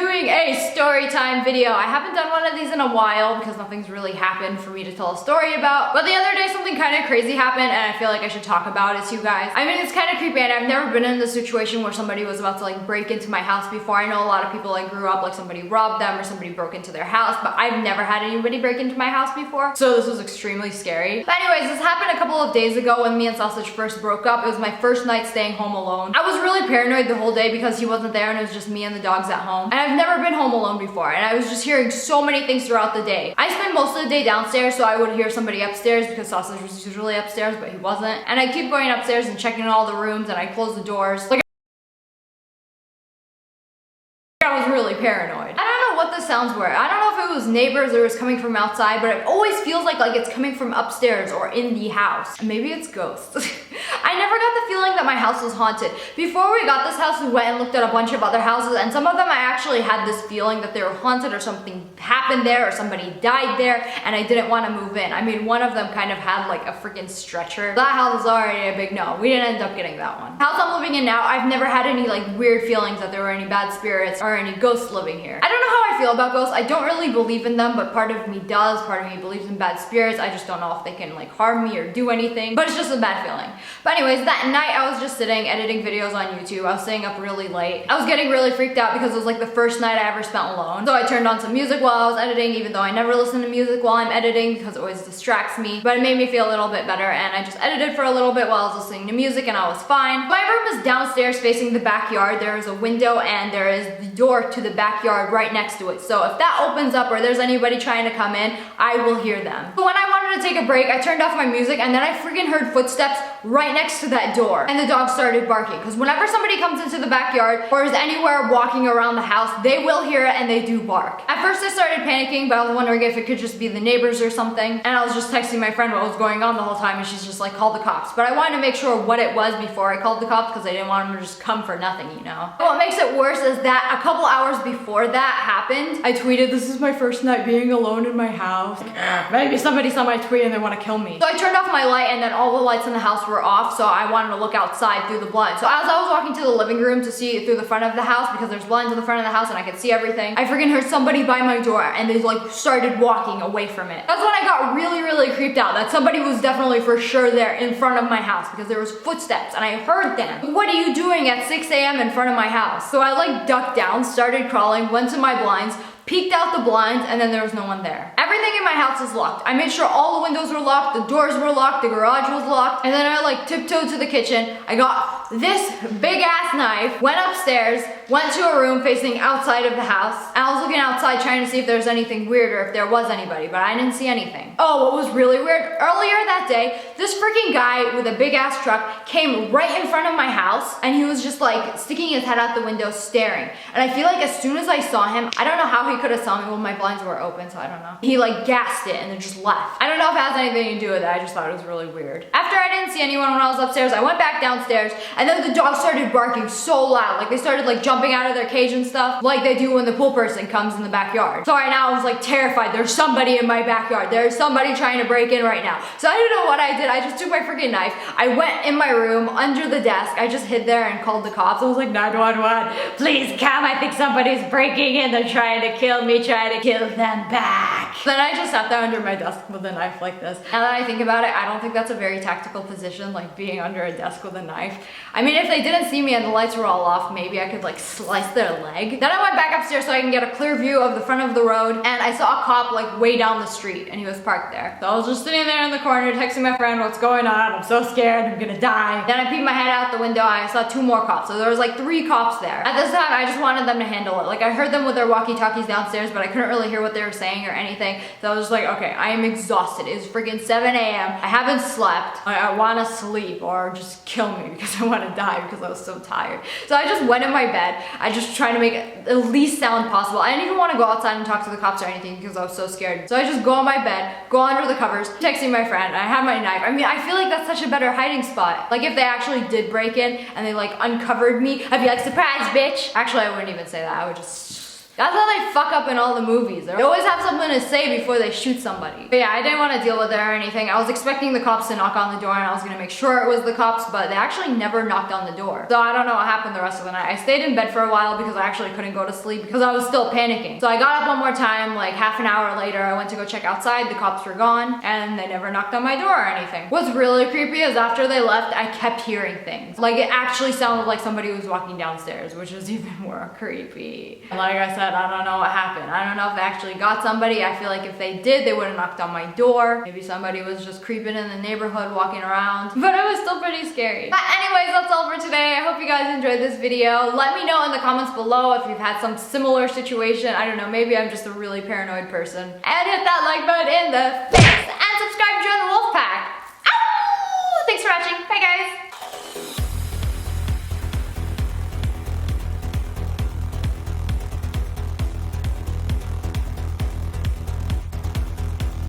doing a story time video. I haven't done one of these in a while because nothing's really happened for me to tell a story about. But the other day something kind of crazy happened and I feel like I should talk about it to you guys. I mean, it's kind of creepy and I've never been in the situation where somebody was about to like break into my house before. I know a lot of people like grew up like somebody robbed them or somebody broke into their house, but I've never had anybody break into my house before. So this was extremely scary. But anyways, this happened a couple of days ago when me and Sausage first broke up. It was my first night staying home alone. I was really paranoid the whole day because he wasn't there and it was just me and the dogs at home. And I've never been home alone before and I was just hearing so many things throughout the day. I spent most of the day downstairs, so I would hear somebody upstairs because Sausage was usually upstairs, but he wasn't. And I keep going upstairs and checking all the rooms and I close the doors. Like, I was really paranoid. I don't know what the sounds were. I don't know if it was neighbors or it was coming from outside, but it always feels like it's coming from upstairs or in the house. Maybe it's ghosts. I never got the feeling that my house was haunted. Before we got this house, we went and looked at a bunch of other houses, and some of them I actually had this feeling that they were haunted or something happened there or somebody died there and I didn't want to move in. I mean, one of them kind of had like a freaking stretcher. That house is already a big no. We didn't end up getting that one. House I'm living in now, I've never had any like weird feelings that there were any bad spirits or any ghosts living here. I don't know how I feel about ghosts. I don't really believe in them, but part of me does. Part of me believes in bad spirits. I just don't know if they can like harm me or do anything, but it's just a bad feeling. But anyways, that night I was just sitting editing videos on YouTube. I was staying up really late. I was getting really freaked out because it was like the first night I ever spent alone. So I turned on some music while I was editing, even though I never listen to music while I'm editing because it always distracts me. But it made me feel a little bit better and I just edited for a little bit while I was listening to music and I was fine. My room is downstairs facing the backyard. There is a window and there is the door to the backyard right next to it. So if that opens up or there's anybody trying to come in, I will hear them. So when I wanted to take a break, I turned off my music and then I freaking heard footsteps right next to that door. And the dog started barking because whenever somebody comes into the backyard or is anywhere walking around the house, they will hear it and they do bark. At first I started panicking, but I was wondering if it could just be the neighbors or something. And I was just texting my friend what was going on the whole time and she's just like, call the cops. But I wanted to make sure what it was before I called the cops because I didn't want them to just come for nothing, you know? What makes it worse is that a couple hours before that happened, I tweeted, this is my first night being alone in my house. Maybe somebody saw my tweet and they want to kill me. So I turned off my light and then all the lights in the house were off, so I wanted to look outside through the blinds. So as I was walking to the living room to see through the front of the house, because there's blinds in the front of the house and I could see everything, I freaking heard somebody by my door and they like started walking away from it. That's when I got really, really creeped out that somebody was definitely for sure there in front of my house because there was footsteps and I heard them. What are you doing at 6 a.m. in front of my house? So I like ducked down, started crawling, went to my blinds, peeked out the blinds, and then there was no one there. Everything in my house is locked. I made sure all the windows were locked, the doors were locked, the garage was locked, and then I like tiptoed to the kitchen. I got this big ass knife, went upstairs, went to a room facing outside of the house, and I was looking outside trying to see if there was anything weird or if there was anybody, but I didn't see anything. Oh, what was really weird? Earlier that day, this freaking guy with a big ass truck came right in front of my house, and he was just like sticking his head out the window staring. And I feel like as soon as I saw him, I don't know how he could have saw me. Well, my blinds were open, so I don't know. He like gassed it and then just left. I don't know if it has anything to do with it. I just thought it was really weird. After I didn't see anyone when I was upstairs, I went back downstairs and then the dogs started barking so loud. Like they started like jumping out of their cage and stuff like they do when the pool person comes in the backyard. So right now I was like terrified. There's somebody in my backyard. There's somebody trying to break in right now. So I don't know what I did. I just took my freaking knife. I went in my room under the desk. I just hid there and called the cops. I was like, 911, please come. I think somebody's breaking in. They're trying to kill me, trying to kill them back. Then I just sat there under my desk with a knife like this. Now that I think about it, I don't think that's a very tactical position, like being under a desk with a knife. I mean, if they didn't see me and the lights were all off, maybe I could like slice their leg. Then I went back upstairs so I can get a clear view of the front of the road, and I saw a cop like way down the street and he was parked there. So I was just sitting there in the corner texting my friend, what's going on? I'm so scared, I'm gonna die. Then I peeked my head out the window, I saw 2 more cops. So there was like 3 cops there. At this time, I just wanted them to handle it. Like I heard them with their walkie-talkies downstairs, but I couldn't really hear what they were saying or anything. So I was just like, okay, I am exhausted. It's freaking 7 a.m. I haven't slept. I want to sleep or just kill me because I want to die because I was so tired. So I just went in my bed. I just tried to make it the least sound possible. I didn't even want to go outside and talk to the cops or anything because I was so scared. So I just go on my bed, go under the covers, texting my friend. I had my knife. I mean, I feel like that's such a better hiding spot. Like if they actually did break in and they like uncovered me, I'd be like, surprise, bitch. Actually, I wouldn't even say that. I would just That's how they fuck up in all the movies. They always have something to say before they shoot somebody. But yeah, I didn't want to deal with it or anything. I was expecting the cops to knock on the door and I was gonna make sure it was the cops, but they actually never knocked on the door. So I don't know what happened the rest of the night. I stayed in bed for a while because I actually couldn't go to sleep because I was still panicking. So I got up one more time, like half an hour later, I went to go check outside, the cops were gone, and they never knocked on my door or anything. What's really creepy is after they left, I kept hearing things. Like it actually sounded like somebody was walking downstairs, which is even more creepy. And like I said, I don't know what happened. I don't know if they actually got somebody. I feel like if they did, they would have knocked on my door. Maybe somebody was just creeping in the neighborhood, walking around, but it was still pretty scary. But anyways, that's all for today. I hope you guys enjoyed this video. Let me know in the comments below if you've had some similar situation. I don't know, maybe I'm just a really paranoid person. And hit that like button in the face and subscribe to the